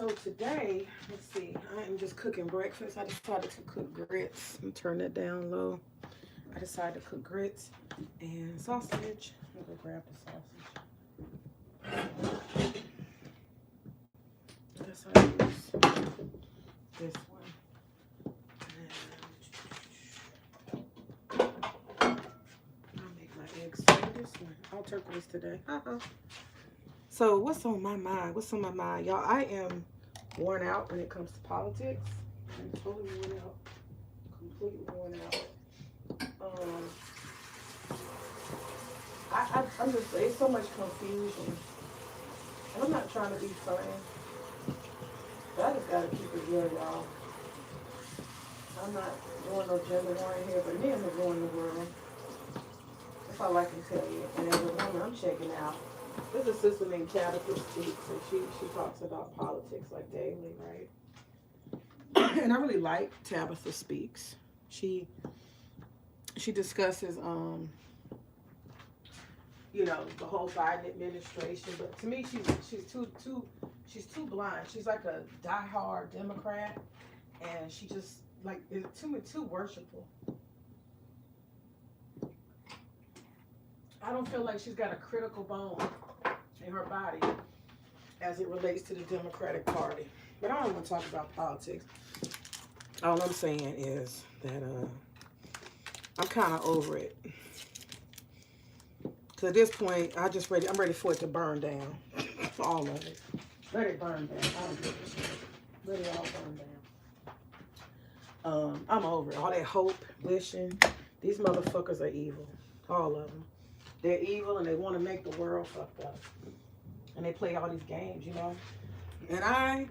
So today, let's see, I am just cooking breakfast. I decided to cook grits. I'm turn that down low. I decided to cook grits and sausage. I'm gonna grab the sausage. I guess I use this one. I'll make my eggs for this one. All turquoise today. So what's on my mind? What's on my mind? Y'all, I am worn out when it comes to politics. I'm totally worn out. Completely worn out. I'm just, there's so much confusion. And I'm not trying to be funny, but I just gotta keep it real, y'all. I'm not doing no gender warring here, but men are ruining the world. That's all I can tell you. And as a woman, I'm checking out. There's a sister named Tabitha Speaks, and she talks about politics like daily, right? And I really like Tabitha Speaks. She discusses you know, the whole Biden administration, but to me she's too blind. She's like a diehard Democrat, and she just like is too worshipful. I don't feel like she's got a critical bone in her body as it relates to the Democratic Party. But I don't want to talk about politics. All I'm saying is that I'm kind of over it. Cause at this point, I'm ready for it to burn down. All of it. Let it burn down. I don't give a shit. Let it all burn down. I'm over it. All that hope, wishing. These motherfuckers are evil. All of them. They're evil and they want to make the world fucked up. And they play all these games, you know. And I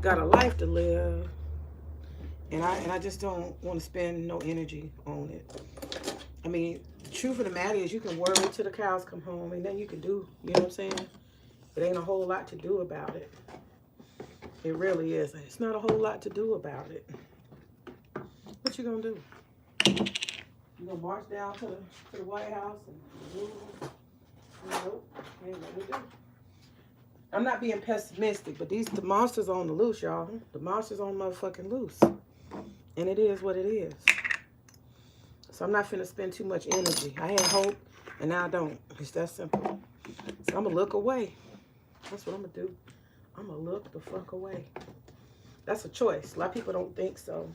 got a life to live. And I just don't want to spend no energy on it. I mean, the truth of the matter is you can worry till the cows come home and then you can do, you know what I'm saying? It ain't a whole lot to do about it. It really is. It's not a whole lot to do about it. What you gonna do? You gonna march down to the White House and move? Nope, ain't nothing to do. I'm not being pessimistic, but the monsters on the loose, y'all. The monsters on motherfucking loose. And it is what it is. So I'm not finna spend too much energy. I had hope, and now I don't. It's that simple. So I'm gonna look away. That's what I'm gonna do. I'm gonna look the fuck away. That's a choice. A lot of people don't think so.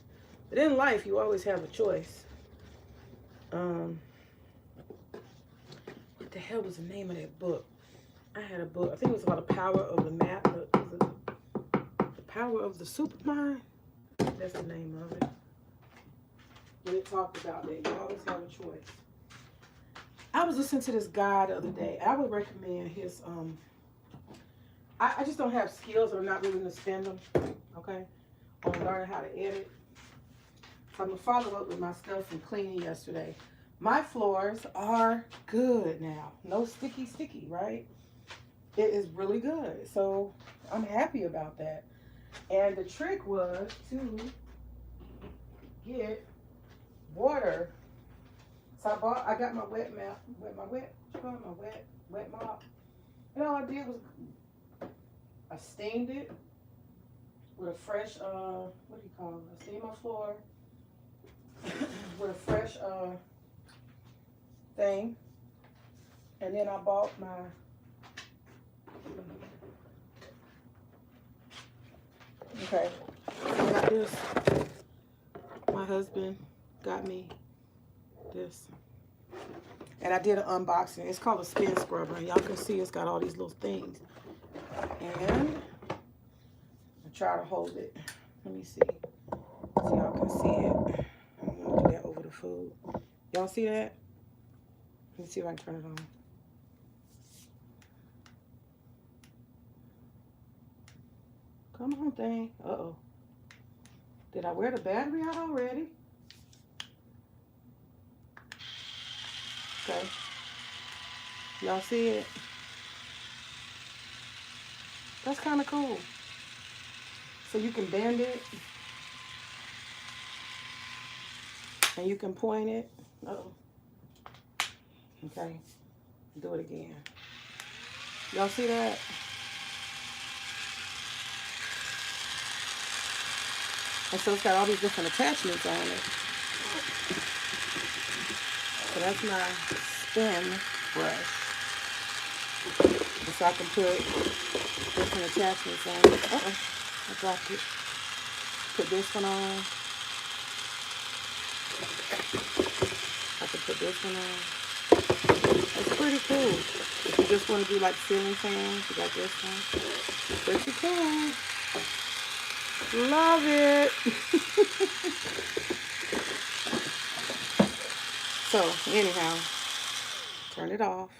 But in life, you always have a choice. What the hell was the name of that book? I had a book. I think it was about the power of the map. The power of the supermind. That's the name of it. When it talked about that, you always have a choice. I was listening to this guy the other day. I would recommend his. I just don't have skills, and I'm not willing to spend them. Okay, on learning how to edit. So I'm gonna follow up with my stuff and cleaning yesterday. My floors are good now. No sticky, right? It is really good. So I'm happy about that. And the trick was to get water. So I got my wet mop. And all I did was I steamed it with a fresh what do you call it? I steamed my floor with a fresh thing. And then I bought my okay. I got this. My husband got me this. And I did an unboxing. It's called a spin scrubber. And y'all can see it's got all these little things. And I try to hold it. Let me see. So y'all can see it. I don't want to do that over the food. Y'all see that? Let me see if I can turn it on. Come on, thing. Uh-oh. Did I wear the battery out already? Okay. Y'all see it? That's kind of cool. So you can bend it. And you can point it. Uh-oh. Okay. Do it again. Y'all see that? And so it's got all these different attachments on it. So that's my spin brush. And so I can put different attachments on it. Uh-oh, I dropped it. Put this one on. I can put this one on. It's pretty cool. If you just want to do like ceiling fans, you got this one. But you can. Love it. So anyhow, turn it off.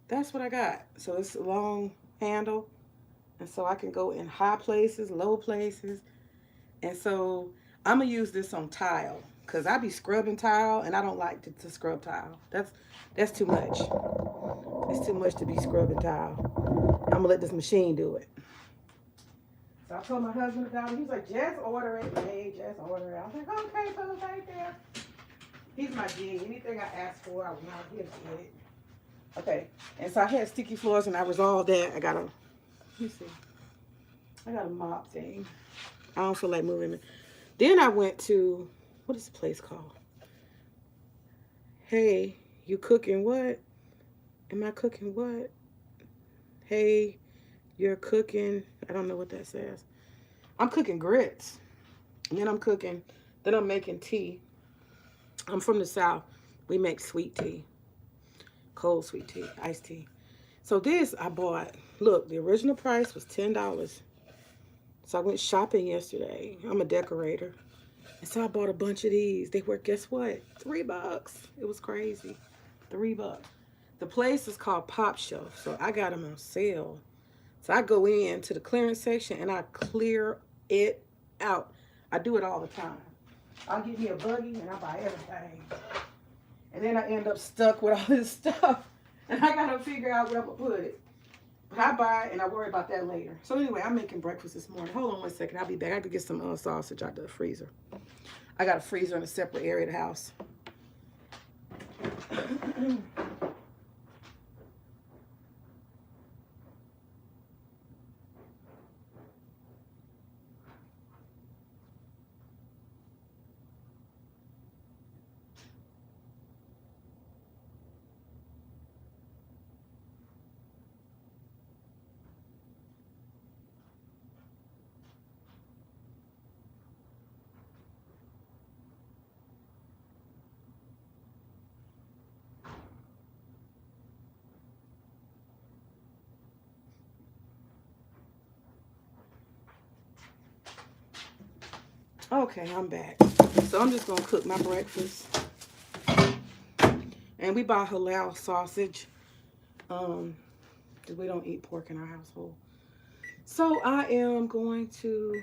That's what I got. So it's a long handle. And so I can go in high places, low places. And so I'm going to use this on tile. Because I be scrubbing tile and I don't like to scrub tile. That's too much. It's too much to be scrubbing tile. I'm going to let this machine do it. So I told my husband about it. He's like, just order it. Hey, just order it. I was like, okay, so it's right there. He's my G. Anything I ask for, I will not give it. Okay. And so I had sticky floors and I resolved that. I got a mop thing. I don't feel like moving it. Then I went to, what is the place called? Hey, you cooking what? Am I cooking what? Hey, you're cooking, I don't know what that says. I'm cooking grits. And then I'm making tea. I'm from the South. We make sweet tea. Cold sweet tea, iced tea. So this I bought, look, the original price was $10. So I went shopping yesterday. I'm a decorator. And so I bought a bunch of these. They were, guess what? $3. It was crazy. $3. The place is called Pop Shelf. So I got them on sale. So I go in to the clearance section and I clear it out. I do it all the time. I'll get me a buggy and I buy everything. And then I end up stuck with all this stuff. And I got to figure out where I'm going to put it. But I buy it and I worry about that later. So anyway, I'm making breakfast this morning. Hold on one second. I'll be back. I could get some sausage out the freezer. I got a freezer in a separate area of the house. Okay, I'm back. So I'm just going to cook my breakfast. And we buy halal sausage. Because we don't eat pork in our household. So I am going to...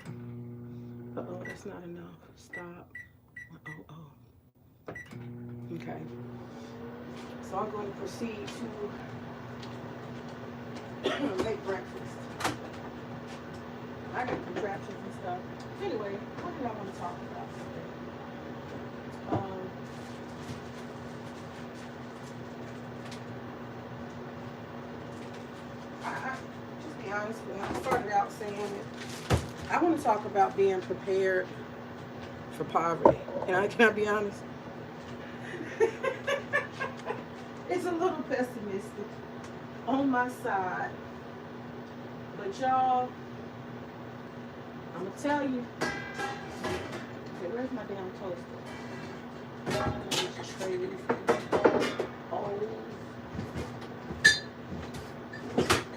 Uh-oh, that's not enough. Stop. Oh. Okay. So I'm going to proceed to make breakfast. I got contraptions and stuff. Anyway, what did I want to talk about today? Just be honest with you. I started out saying it. I want to talk about being prepared for poverty. Can I be honest? It's a little pessimistic on my side. But y'all, I'm going to tell you. Okay, where's my damn toaster? Oh.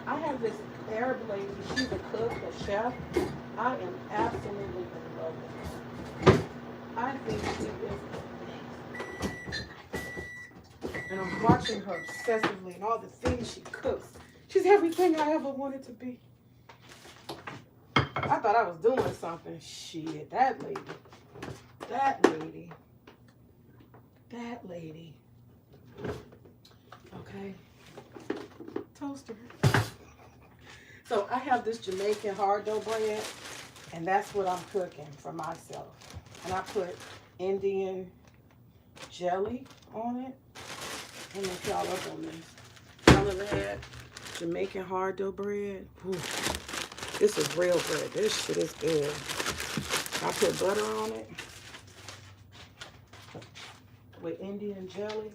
I have this Arab lady. She's a cook, a chef. I am absolutely in love with her. I think she is amazing. And I'm watching her obsessively and all the things she cooks. She's everything I ever wanted to be. I thought I was doing something. Shit, that lady. Okay. Toaster. So I have this Jamaican hard dough bread, and that's what I'm cooking for myself. And I put Indian jelly on it. And if y'all up on this. Y'all ever had Jamaican hard dough bread? Ooh. This is real good. This shit is good. I put butter on it with Indian jelly.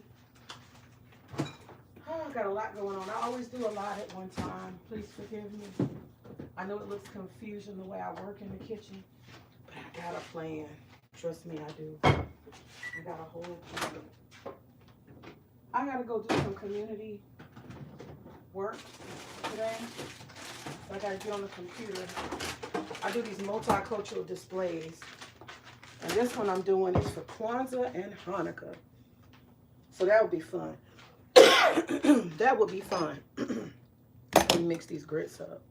Oh, I got a lot going on. I always do a lot at one time. Please forgive me. I know it looks confusing the way I work in the kitchen, but I got a plan. Trust me, I do. I got a whole plan. I gotta go do some community work today. So I gotta get on the computer. I do these multicultural displays. And this one I'm doing is for Kwanzaa and Hanukkah. So that would be fun. That would be fun. Let me mix these grits up.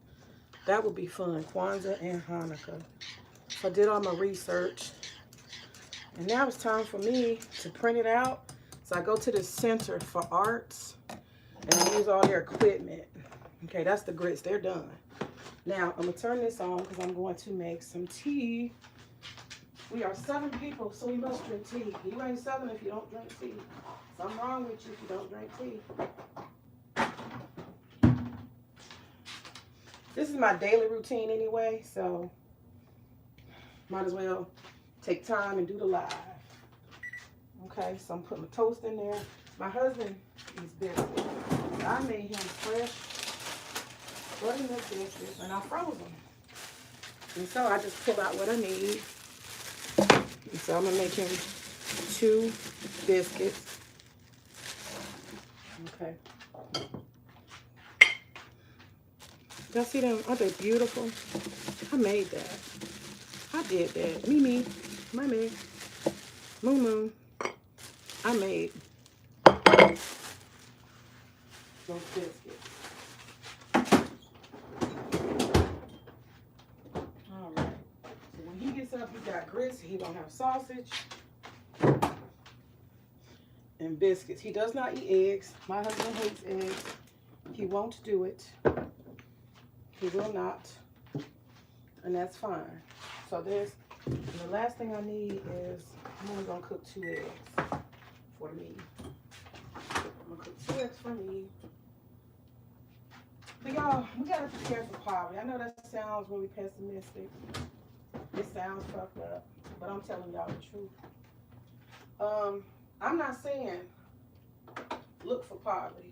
That would be fun. Kwanzaa and Hanukkah. So I did all my research. And now it's time for me to print it out. So I go to the Center for Arts and I use all their equipment. Okay, that's the grits. They're done. Now, I'm going to turn this on because I'm going to make some tea. We are 7 people, so we must drink tea. You ain't 7 if you don't drink tea. Something wrong with you if you don't drink tea. This is my daily routine anyway, so might as well take time and do the live. Okay, so I'm putting my toast in there. My husband eats biscuits. I made him fresh buttermilk biscuits and I froze them. And so I just pull out what I need. And so I'm gonna make him 2 biscuits. Okay. Y'all see them? Aren't they beautiful? I made that. I did that. Me. My me. Moo. I made those biscuits. All right. So when he gets up, he got grits. He gonna have sausage and biscuits. He does not eat eggs. My husband hates eggs. He won't do it. He will not. And that's fine. So there's, and the last thing I need is, I'm only gonna cook 2 eggs for me. I'm gonna cook 2 eggs for me. But y'all, we gotta prepare for poverty. I know that sounds really pessimistic. It sounds fucked up, but I'm telling y'all the truth. I'm not saying look for poverty.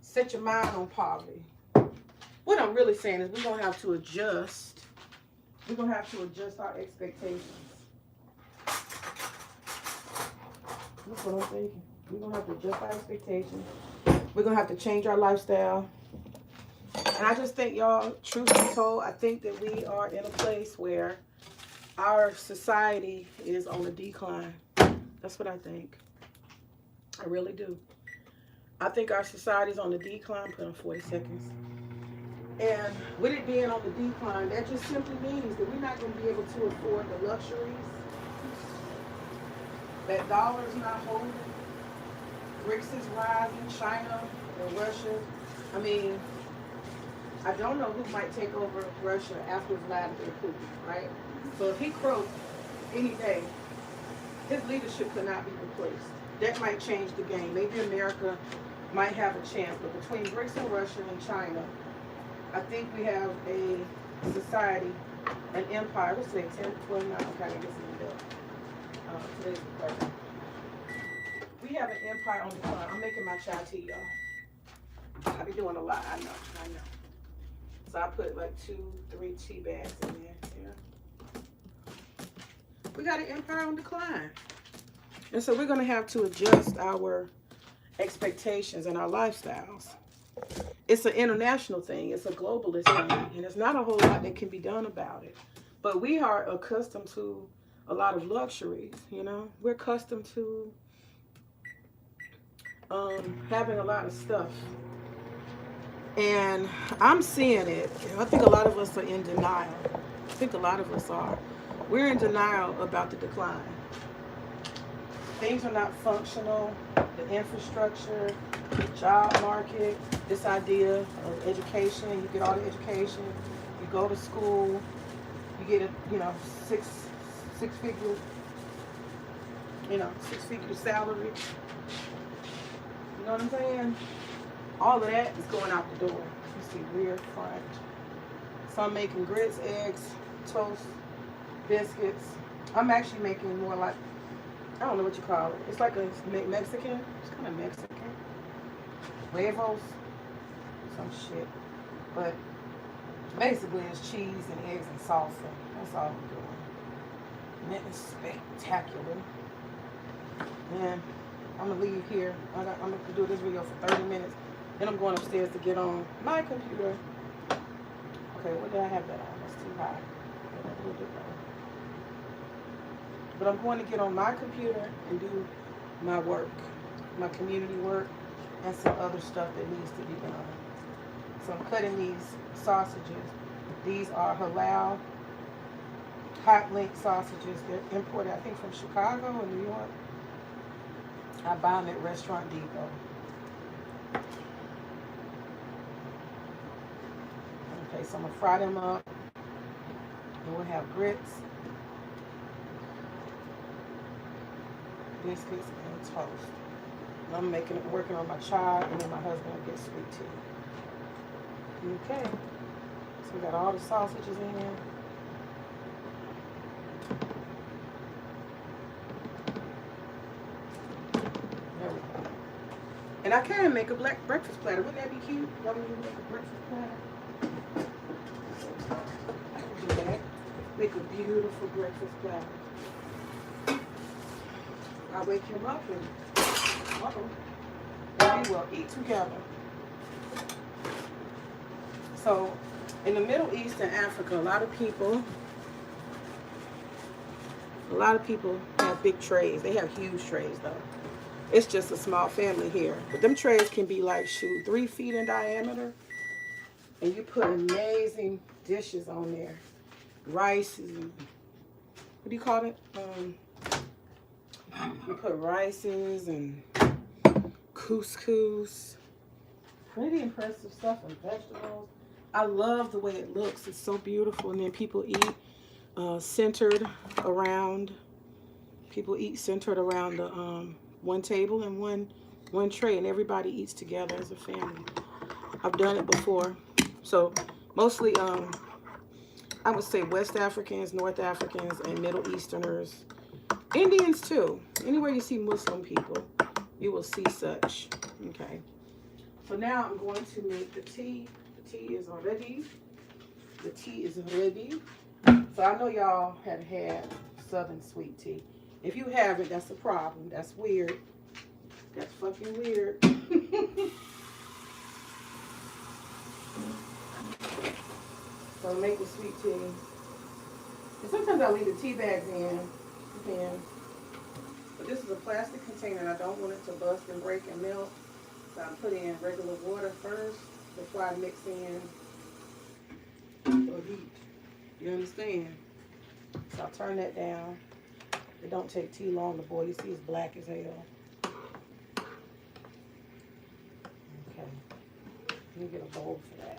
Set your mind on poverty. What I'm really saying is we're gonna have to adjust. We're gonna have to adjust our expectations. That's what I'm thinking. We're gonna have to adjust our expectations. We're gonna have to change our lifestyle. And I just think, y'all, truth be told, I think that we are in a place where our society is on a decline. That's what I think. I really do. I think our society is on the decline. Put on 40 seconds. And with it being on the decline, that just simply means that we're not going to be able to afford the luxuries. That dollar is not holding. BRICS is rising. China and Russia. I mean, I don't know who might take over Russia after Vladimir Putin, right? So if he croaks any day, his leadership could not be replaced. That might change the game. Maybe America might have a chance. But between BRICS and Russia and China, I think we have a society, an empire. What's today? 10, 12, 9. Okay, I guess it's in the middle. Today's the 3rd. We have an empire on the decline. I'm making my chai tea, y'all. I be doing a lot. I know. So I put like 2, 3 tea bags in there. Yeah. We got an empire on decline. And so we're going to have to adjust our expectations and our lifestyles. It's an international thing. It's a globalist thing. And there's not a whole lot that can be done about it. But we are accustomed to a lot of luxuries, you know. We're accustomed to having a lot of stuff. And I'm seeing it. I think a lot of us are in denial. I think a lot of us are. We're in denial about the decline. Things are not functional. The infrastructure, the job market, this idea of education. You get all the education. You go to school. You get a, six-figure, six-figure salary. You know what I'm saying? All of that is going out the door. You see, rear, front. So I'm making grits, eggs, toast, biscuits. I'm actually making more like, I don't know what you call it. It's like a Mexican. It's kind of Mexican. Huevos. Some shit. But basically it's cheese and eggs and salsa. That's all I'm doing. Nothing spectacular. And I'm going to leave here. I'm going to do this video for 30 minutes. Then I'm going upstairs to get on my computer. Okay, what did I have that on? That's too high. A little bit low. But I'm going to get on my computer and do my work. My community work. And some other stuff that needs to be done. So I'm cutting these sausages. These are halal hot link sausages. They're imported, I think, from Chicago or New York. I buy them at Restaurant Depot. Okay, so I'm going to fry them up. And we'll have grits, biscuits, and toast. And I'm working on my chai, and then my husband will get sweet tea. Okay, so we got all the sausages in there. There we go. And I can make a black breakfast platter. Wouldn't that be cute? Y'all want me to make a breakfast platter? I can do that. Make a beautiful breakfast platter. I'll wake him up and we will eat together. So, in the Middle East and Africa, a lot of people have big trays. They have huge trays, though. It's just a small family here. But them trays can be like, 3 feet in diameter. And you put amazing dishes on there. Rices and, what do you call it? You put rices and couscous. Pretty impressive stuff, and vegetables. I love the way it looks. It's so beautiful. And then people eat centered around the one table and one tray, and everybody eats together as a family. I've done it before. So mostly I would say West Africans, North Africans, and Middle Easterners. Indians too. Anywhere you see Muslim people, you will see such. Okay. So now I'm going to make the tea. The tea is ready. The tea is ready. So I know y'all have had Southern sweet tea. If you haven't, that's a problem. That's weird. That's fucking weird. So I'm making sweet tea. And sometimes I leave the tea bags in. But this is a plastic container and I don't want it to bust and break and melt. So I put in regular water first before I mix in the heat. You understand? So I'll turn that down. It don't take too long to boil. You see it's black as hell. Okay. Let me get a bowl for that.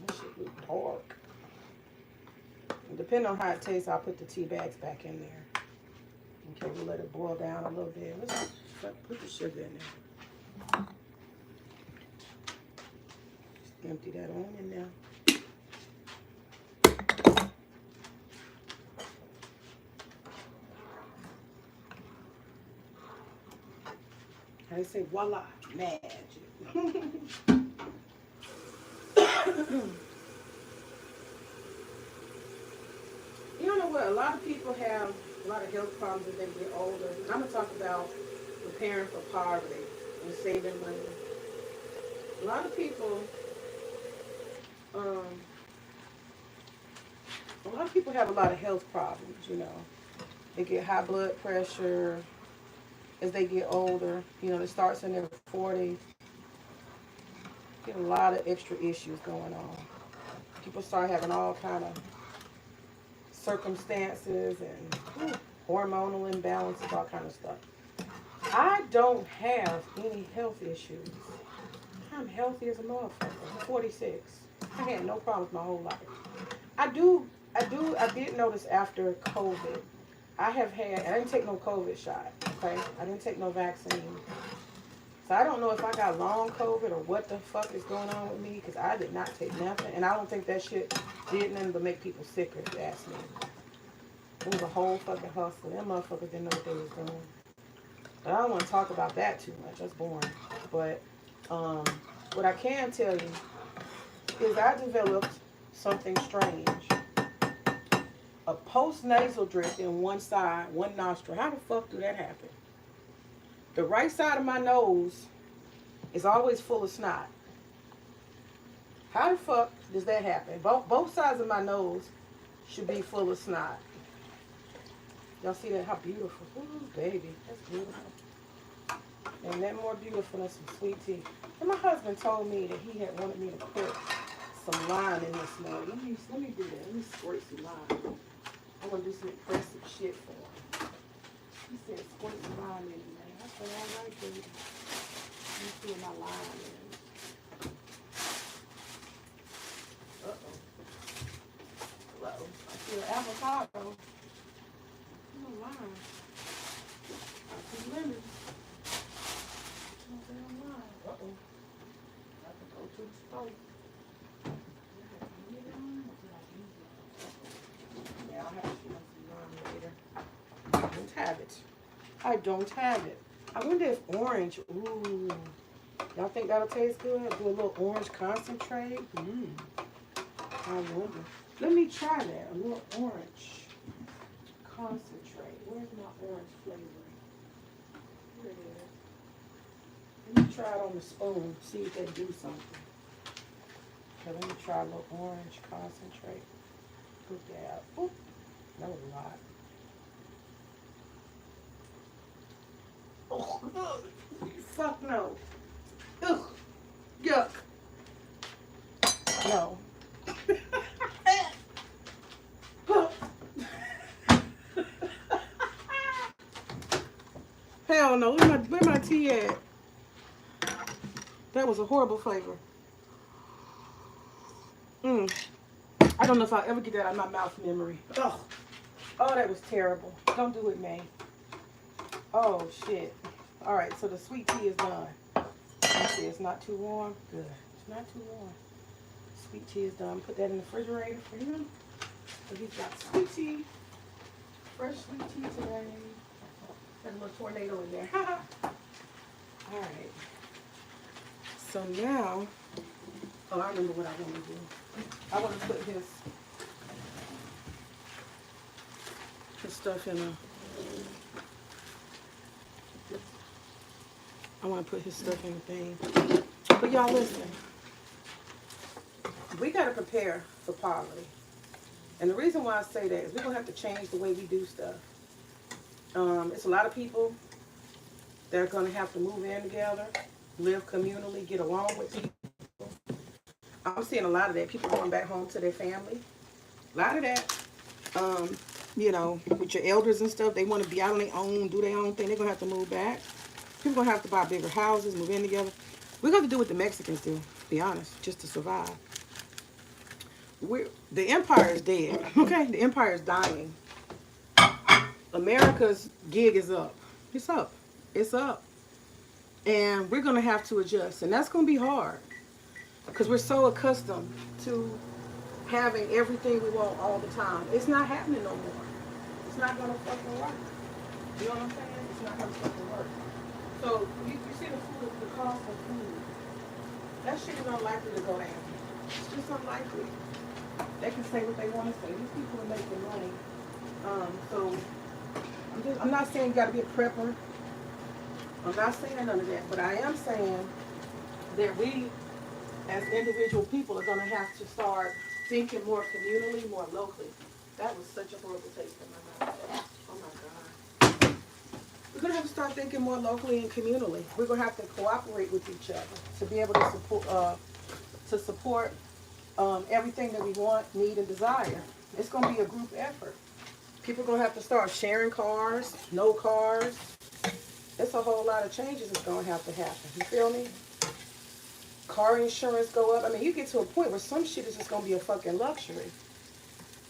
That shit look dark. And depending on how it tastes, I'll put the tea bags back in there. Okay, we'll let it boil down a little bit. Let's put the sugar in there. Just empty that on in there. I say voila, magic. You know what? A lot of people have a lot of health problems as they get older. And I'm going to talk about preparing for poverty and saving money. A lot of people, have a lot of health problems, you know. They get high blood pressure as they get older. You know, it starts in their 40s. Get a lot of extra issues going on. People start having all kind of circumstances and hormonal imbalances, all kind of stuff. I don't have any health issues. I'm healthy as a motherfucker. I'm 46. I had no problems my whole life. I did notice after COVID, I didn't take no COVID shot, okay? I didn't take no vaccine. So I don't know if I got long COVID or what the fuck is going on with me, because I did not take nothing. And I don't think that shit did nothing but make people sicker, if you ask me. It was a whole fucking hustle. Them motherfuckers didn't know what they was doing. But I don't want to talk about that too much. That's boring. But what I can tell you is I developed something strange. A post-nasal drip in one side, one nostril. How the fuck do that happen? The right side of my nose is always full of snot. How the fuck does that happen? Both sides of my nose should be full of snot. Y'all see that? How beautiful. Ooh, baby. That's beautiful. And that more beautiful than some sweet tea. And my husband told me that he had wanted me to put some lime in this mug. Let me do that. Let me squirt some lime. I want to do some impressive shit for him. He said squirt some lime in it, man. I said, all right, baby. Let me see my lime in. Uh-oh. Hello. I feel avocado. No lime. I see lemon. No damn lime. Uh-oh. I have to go to the stove. Yeah, I'll have to get some lime later. I don't have it. I don't have it. I wonder if orange, ooh. Y'all think that'll taste good? Do a little orange concentrate? I wonder. Let me try that. A little orange concentrate. Where's my orange flavoring? Here it is. Let me try it on the spoon. See if they do something. Okay, let me try a little orange concentrate. Put that. Oop. That was a lot. Oh, fuck no. Ugh. Yuck. No. Hell no. Where my tea at? That was a horrible flavor. I don't know if I'll ever get that out of my mouth memory. Ugh. Oh, that was terrible. Don't do it, May. Oh, shit. All right, so the sweet tea is done. You see, it's not too warm. Good. It's not too warm. Sweet tea is done. Put that in the refrigerator for him. So he's got sweet tea. Fresh sweet tea today. Got a little tornado in there. All right. So now, oh, I remember what I want to do. I want to put his stuff in a, I want to put his stuff in a thing. But y'all listen, we got to prepare for poverty. And the reason why I say that is we're going to have to change the way we do stuff. It's a lot of people that are going to have to move in together, live communally, get along with people. I'm seeing a lot of that. People going back home to their family. A lot of that, you know, with your elders and stuff, they want to be out on their own, do their own thing. They're going to have to move back. People going to have to buy bigger houses, move in together. We're going to do what the Mexicans do, to be honest, just to survive. The empire is dead, okay? The empire is dying. America's gig is up. It's up. It's up. And we're going to have to adjust. And that's going to be hard. Because we're so accustomed to having everything we want all the time. It's not happening no more. It's not going to fucking work. You know what I'm saying? It's not going to fucking work. So, you see the cost of food. That shit is unlikely to go down. It's just unlikely. They can say what they want to say. These people are making money. So, I'm not saying you got to be a prepper. I'm not saying none of that. But I am saying that we, as individual people, are going to have to start thinking more communally, more locally. That was such a horrible taste in my mouth. Oh my God. We're going to have to start thinking more locally and communally. We're going to have to cooperate with each other to be able to support everything that we want, need, and desire. It's going to be a group effort. People are going to have to start sharing cars, no cars. It's a whole lot of changes that's going to have to happen. You feel me? Car insurance go up. I mean, you get to a point where some shit is just going to be a fucking luxury.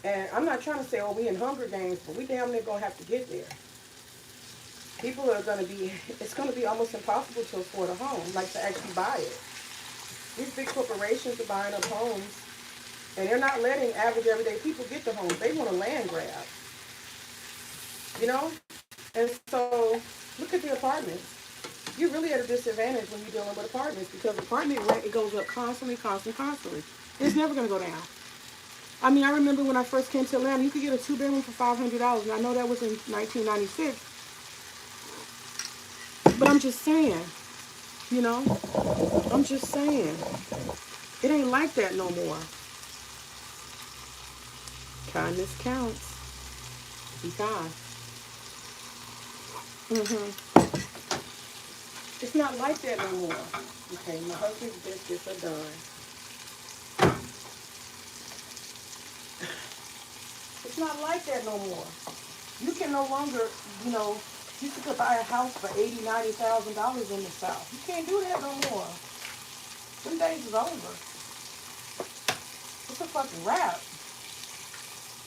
And I'm not trying to say, oh, we in Hunger Games, but we damn near going to have to get there. People are going to be, it's going to be almost impossible to afford a home, like to actually buy it. These big corporations are buying up homes, and they're not letting average everyday people get the homes. They want a land grab, you know? And so, look at the apartments. You're really at a disadvantage when you're dealing with apartments because apartment rent, it goes up constantly, constantly. It's never going to go down. I mean, I remember when I first came to Atlanta, you could get a 2-bedroom for $500, and I know that was in 1996. But I'm just saying, you know, I'm just saying, it ain't like that no more. Kindness counts. Be kind. It's not like that no more. Okay, my husband's biscuits are done. It's not like that no more. You can no longer, you know, you could buy a house for $80,000, $90,000 in the South. You can't do that no more. Them days is over. It's a fucking wrap.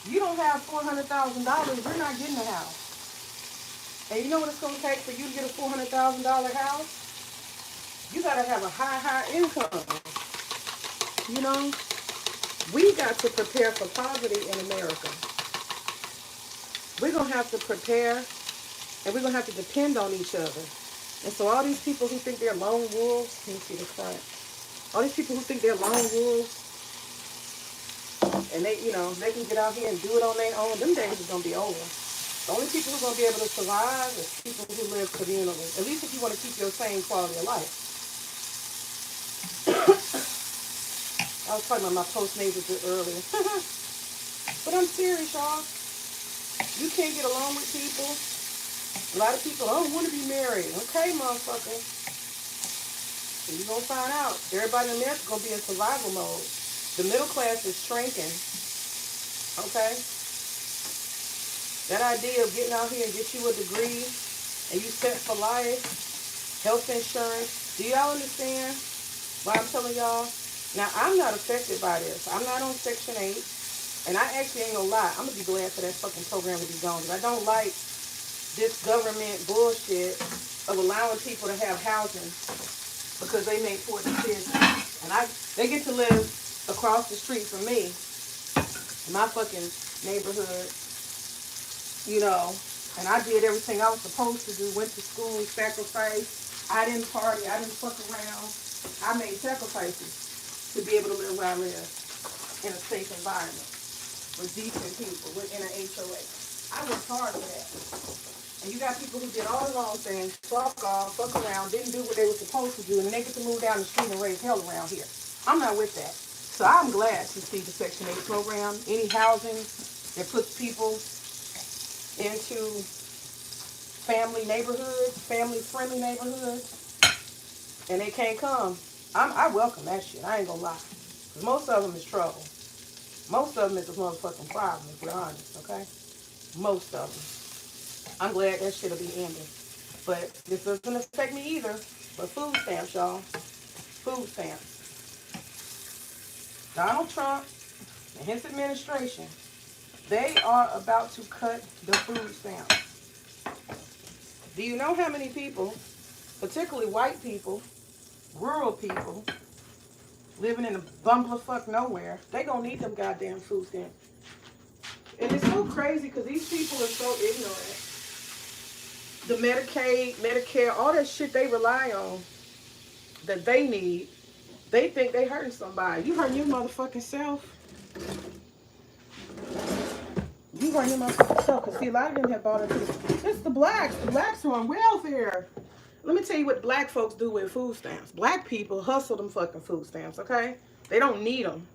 You don't have $400,000, you're not getting a house. And you know what it's going to take for you to get a $400,000 house? You got to have a high income. You know, we got to prepare for poverty in America. We're going to have to prepare, and we're going to have to depend on each other. And so all these people who think they're lone wolves, let me see the front. All these people who think they're lone wolves, and they, you know, they can get out here and do it on their own, them days is going to be over. The only people who are going to be able to survive is people who live communally. At least if you want to keep your same quality of life. I was talking about my postnasal drip earlier. But I'm serious, y'all. You can't get along with people. A lot of people don't want to be married. Okay, motherfucker. So you're going to find out. Everybody in there is going to be in survival mode. The middle class is shrinking. Okay? That idea of getting out here and get you a degree and you set for life, health insurance. Do y'all understand why I'm telling y'all? Now, I'm not affected by this. I'm not on Section 8. And I actually ain't gonna lie. I'm going to be glad for that fucking program to be gone. Because I don't like this government bullshit of allowing people to have housing because they make poor decisions. And they get to live across the street from me in my fucking neighborhood. You know, and I did everything I was supposed to do. Went to school, sacrificed. I didn't party. I didn't fuck around. I made sacrifices to be able to live where I live in a safe environment with decent people, in an HOA. I worked hard for that. And you got people who did all the wrong things, fuck off, fuck around, didn't do what they were supposed to do, and they get to move down the street and raise hell around here. I'm not with that. So I'm glad to see the Section 8 program. Any housing that puts people into family neighborhoods, family-friendly neighborhoods, and they can't come. I welcome that shit. I ain't gonna lie. Because most of them is trouble. Most of them is a motherfucking problem, if we're honest, okay? Most of them. I'm glad that shit'll be ending. But this doesn't affect me either. But food stamps, y'all. Food stamps. Donald Trump and his administration, they are about to cut the food stamps. Do you know how many people, particularly white people, rural people, living in a bumblefuck nowhere, they gonna need them goddamn food stamps. And it's so crazy because these people are so ignorant. The Medicaid, Medicare, all that shit they rely on that they need, they think they hurting somebody. You hurting your motherfucking self. You hurting your motherfucking self. Because see, a lot of them have bought into this. It's the blacks. The blacks are on welfare. Let me tell you what black folks do with food stamps. Black people hustle them fucking food stamps, okay? They don't need them.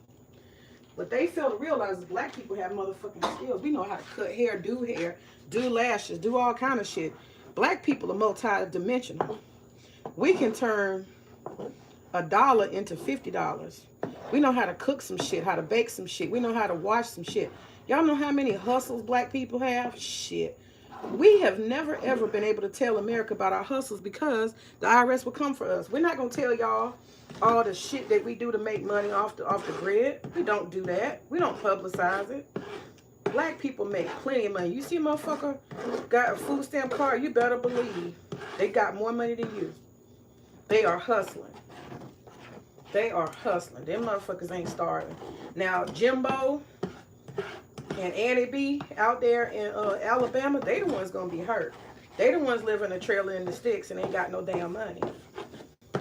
What they fail to realize is black people have motherfucking skills. We know how to cut hair, do lashes, do all kind of shit. Black people are multi-dimensional. We can turn $1 into $50. We know how to cook some shit, how to bake some shit. We know how to wash some shit. Y'all know how many hustles black people have? Shit. We have never, ever been able to tell America about our hustles because the IRS will come for us. We're not going to tell y'all all the shit that we do to make money off the grid. We don't do that. We don't publicize it. black people make plenty of money. You see a motherfucker got a food stamp card, you better believe they got more money than you. They are hustling. They are hustling. Them motherfuckers ain't starving. Now, Jimbo and Annie B out there in Alabama, they the ones gonna be hurt. They the ones living a trailer in the sticks and ain't got no damn money.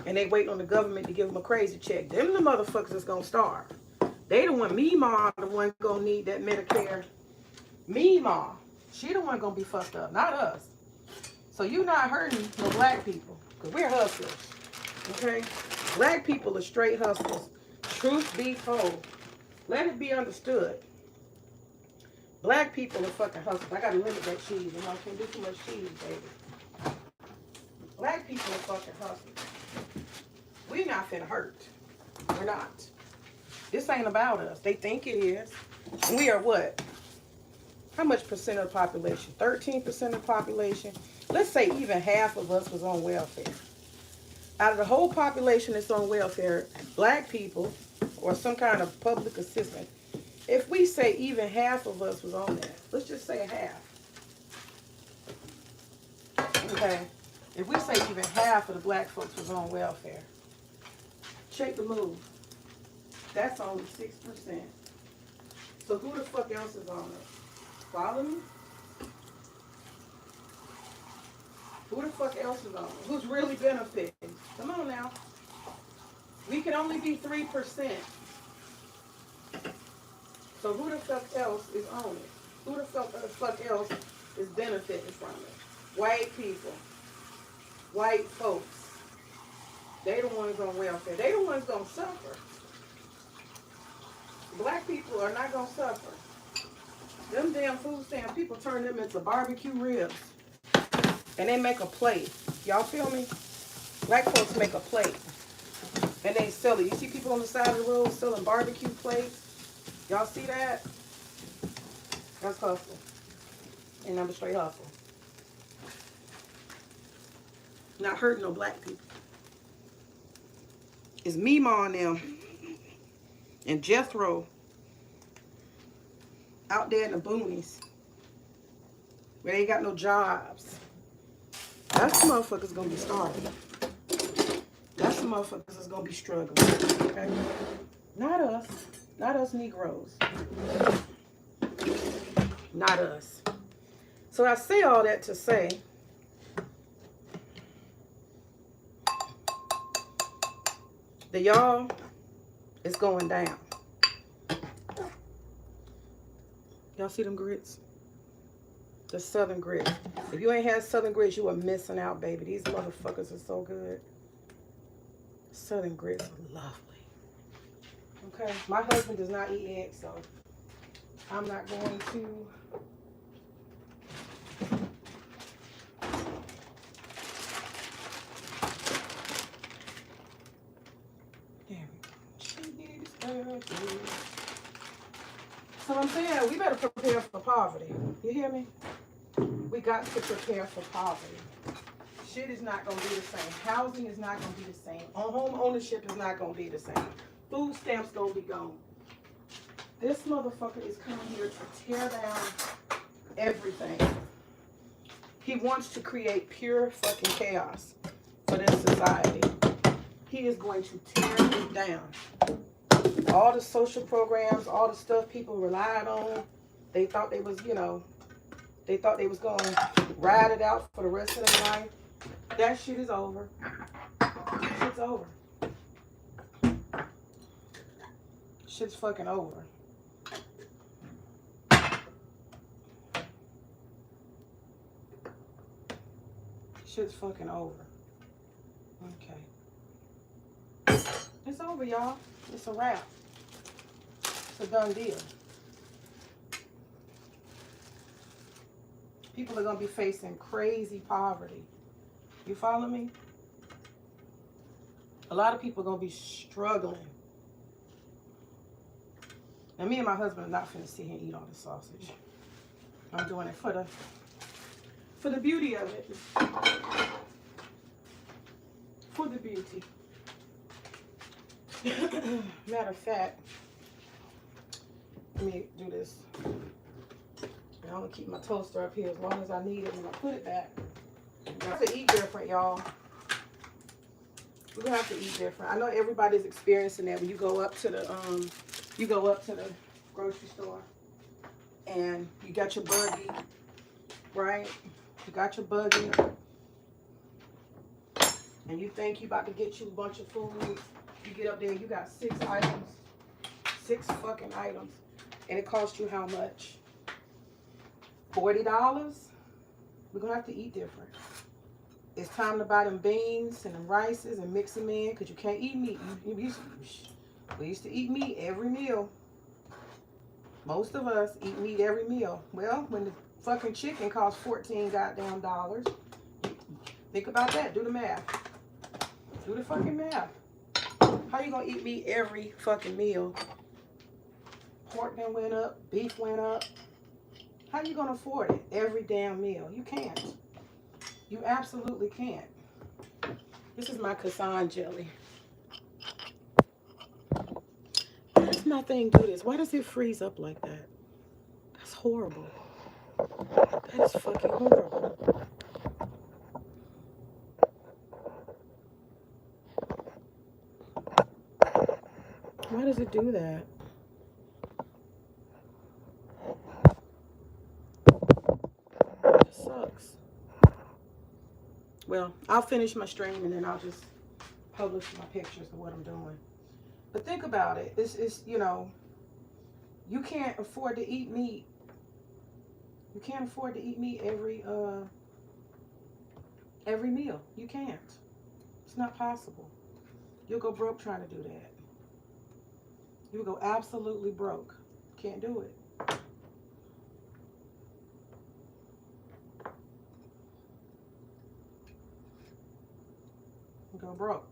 And they waiting on the government to give them a crazy check. Them the motherfuckers that's gonna starve. They the one, Meemaw, the one gonna need that Medicare. Meemaw, she the one gonna be fucked up, not us. So you not hurting no black people, because we're hustlers, okay? Black people are straight hustlers. Truth be told. Let it be understood. Black people are fucking hustlers. I gotta limit that cheese, I can't do too much cheese, baby. Black people are fucking hustlers. We not finna hurt. We're not. This ain't about us. They think it is. We are what? How much percent of the population? 13% of the population. Let's say even half of us was on welfare. Out of the whole population that's on welfare, black people or some kind of public assistance, if we say even half of us was on that, let's just say half. Okay? If we say even half of the black folks was on welfare, shake the move. That's only 6%. So who the fuck else is on it? Follow me? Who the fuck else is on it? Who's really benefiting? Come on now. We can only be 3%. So who the fuck else is on it? Who the fuck else is benefiting from it? White people. White folks. They the ones on welfare. They the ones gonna suffer. Black people are not gonna suffer. Them damn food stamp people turn them into barbecue ribs. And they make a plate. Y'all feel me? Black folks make a plate. And they sell it. You see people on the side of the road selling barbecue plates? Y'all see that? That's hustle. And I'm a straight hustle. Not hurting no black people. It's Meemaw and them and Jethro out there in the boonies where they ain't got no jobs. That's the motherfuckers gonna be starving. That's the motherfuckers that's gonna be struggling. Okay? Not us. Not us Negroes. Not us. So I say all that to say that y'all, it's going down. Y'all see them grits? The Southern grits. If you ain't had Southern grits, you are missing out, baby. These motherfuckers are so good. Southern grits are lovely. Okay, my husband does not eat eggs, so I'm not going to. There we go. So I'm saying we better prepare for poverty. You hear me? We got to prepare for poverty. Shit is not going to be the same. Housing is not going to be the same. Home ownership is not going to be the same. Food stamps going to be gone. This motherfucker is coming here to tear down everything. He wants to create pure fucking chaos for this society. He is going to tear it down. All the social programs, all the stuff people relied on, they thought they was, you know, they thought they was going to ride it out for the rest of their life. That shit is over. Shit's over. Shit's fucking over. Shit's fucking over. Okay. It's over, y'all. It's a wrap. It's a done deal. People are going to be facing crazy poverty. You follow me? A lot of people are going to be struggling. Now, me and my husband are not finna sit here and eat all the sausage. I'm doing it for the beauty of it. For the beauty. Matter of fact, let me do this. I'm gonna keep my toaster up here as long as I need it, and I'll put it back. We have to eat different, y'all. We're gonna have to eat different. I know everybody's experiencing that when you go up to the grocery store and you got your buggy, right? You got your buggy and you think you about to get you a bunch of food. You get up there, you got 6 items. 6 fucking items. And it costs you how much? $40? We're gonna have to eat different. It's time to buy them beans and them rices and mix them in, because you can't eat meat. We used to eat meat every meal. Most of us eat meat every meal. Well, when the fucking chicken costs 14 goddamn dollars, think about that. Do the math. Do the fucking math. How you gonna eat meat every fucking meal? Pork done went up, beef went up. How you gonna afford it every damn meal? You can't. You absolutely can't. This is my Kassan jelly. Why does my thing do this? Why does it freeze up like that? That's horrible. That is fucking horrible. Why does it do that? It sucks. Well, I'll finish my stream and then I'll just publish my pictures of what I'm doing. But think about it. It's you know, you can't afford to eat meat. You can't afford to eat meat every meal. You can't. It's not possible. You'll go broke trying to do that. You'll go absolutely broke. Can't do it. You'll go broke.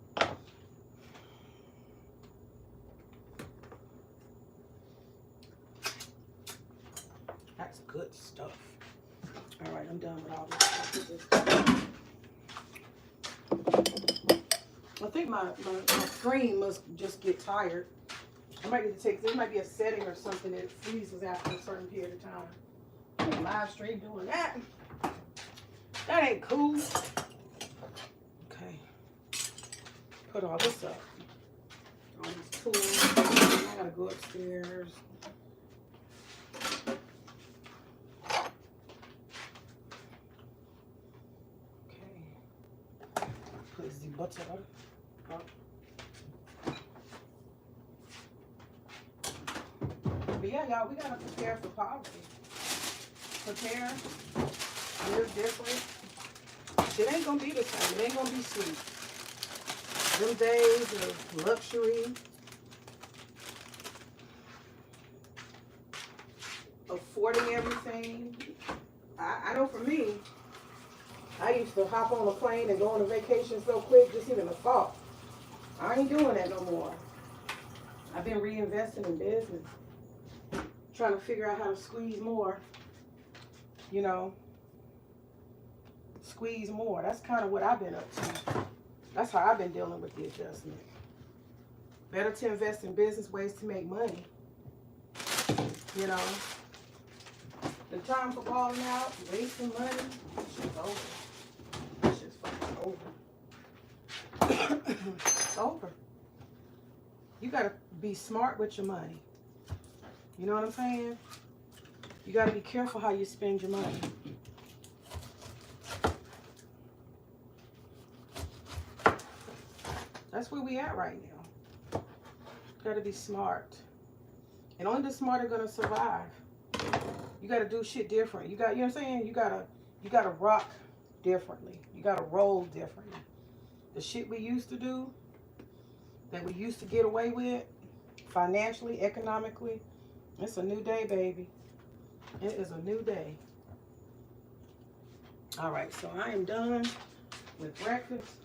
That's good stuff. All right, I'm done with all this. I think my screen must just get tired. I might need to take, there might be a setting or something that freezes after a certain period of time. I'm live stream doing that. That ain't cool. Okay. Put all this up. All these tools. I gotta go upstairs. Okay. Put the butter up. But yeah, y'all, we gotta prepare for poverty. Prepare, live different. It ain't gonna be the same. It ain't gonna be sweet. Them days of luxury, affording everything. I know for me, I used to hop on a plane and go on a vacation so quick, just even a thought. I ain't doing that no more. I've been reinvesting in business. Trying to figure out how to squeeze more, you know, squeeze more. That's kind of what I've been up to. That's how I've been dealing with the adjustment. Better to invest in business, ways to make money, you know. The time for balling out, wasting money, shit's over. That shit's fucking over. It's over. You gotta be smart with your money. You know what I'm saying? You got to be careful how you spend your money. That's where we at right now. Got to be smart. And only the smart are going to survive. You got to do shit different. You know what I'm saying? You got to rock differently. You got to roll differently. The shit we used to do, that we used to get away with, financially, economically, it's a new day, baby. It is a new day. All right, so I am done with breakfast.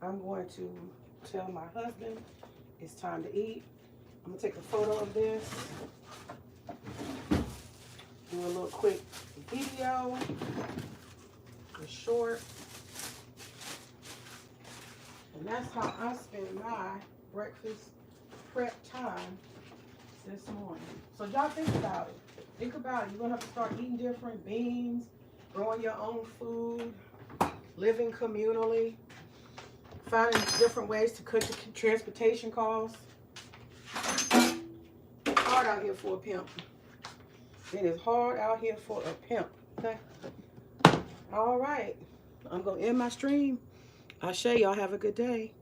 I'm going to tell my husband it's time to eat. I'm gonna take a photo of this. Do a little quick video. It's short. And that's how I spend my breakfast prep time this morning. So y'all think about it. Think about it. You're going to have to start eating different beans, growing your own food, living communally, finding different ways to cut your transportation costs. It's hard out here for a pimp. It is hard out here for a pimp. Okay? All right. I'm going to end my stream. Ashe, y'all have a good day.